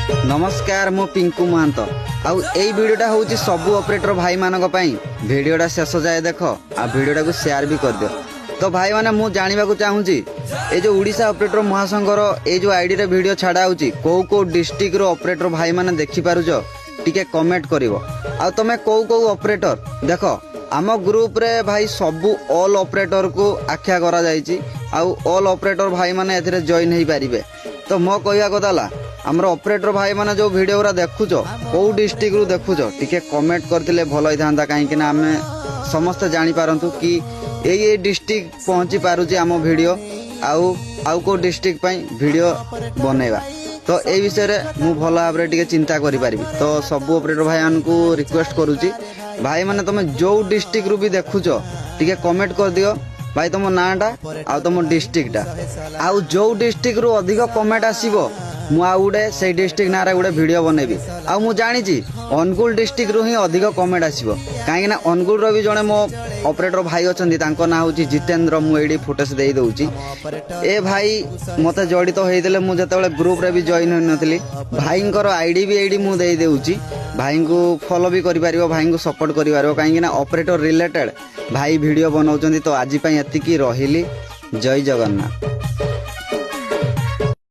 नमस्कार मु पिंकू महंत आउ एई वीडियोटा हूँ सबू ऑपरेटर भाई मानक पई वीडियोटा शेष जाए देख आ वीडियोटा को शेयर भी कर दियो। तो भाई माने मु जानिबा को चाहूची ए जो उड़ीसा ऑपरेटर महासंघर ए जो आईडी रे वीडियो छाड़ा होची को डिस्ट्रिक्ट रो ऑपरेटर भाई माने देखि पारुजो टिके कमेंट करिवो। आ तमे को ऑपरेटर देखो आम ग्रुप रे भाई सबू ऑल ऑपरेटर को आख्या करा जायची आउ ऑल ऑपरेटर भाई माने एथिरे जॉइन हेई पारिबे। तो मो कहया कथाला आमर ऑपरेटर भाई माने जो वीडियो रा देखुछ को डिस्ट्रिक्ट रु देखुछ टिके कमेंट करथिले भलो होइथांता काहे कि ना आमे समस्त जानि पारंतु कि ए डिस्ट्रिक्ट पहुंची पारुची आम वीडियो आउ को डिस्ट्रिक्ट पई वीडियो बनेबा। तो ए विषय रे मु भलो भाबरे टिके चिंता करि पारिबी। तो सब ऑपरेटर भाई मान को रिक्वेस्ट करूची भाई माने तमे जो डिस्ट्रिक्ट रु भी देखुछ टिके कमेंट कर दियो भाई तुम नाटा आ तुम डिस्ट्रिक्टा आउ जो डिस्ट्रिक्ट रु अधिक कमेंट आसीबो मु आ गुडे से डिस्ट्रिक्ट नारे गुडे वीडियो बनेबी। आ मु जानिची अनुगुल डिस्ट्रिक्ट रु ही अधिक कमेंट आसीबो काहे ना अनुगुल रो भी जने मो ऑपरेटर भाई अछंती तांको ना होची जितेंद्र मु एडी फुटेज देई दउची। ए भाई मते जडित होइदेले मु जतेबेले ग्रुप रे भी जॉइन होई नथली भाईंकर आईडी भी एडी मु देई देउची भाई को फॉलो भी करि पारिबो भाई को सपोर्ट करि पारिबो काहे ना ऑपरेटर रिलेटेड भाई वीडियो बनाउचंती। तो आज पई एतिकी रहिली जय जगन्नाथ।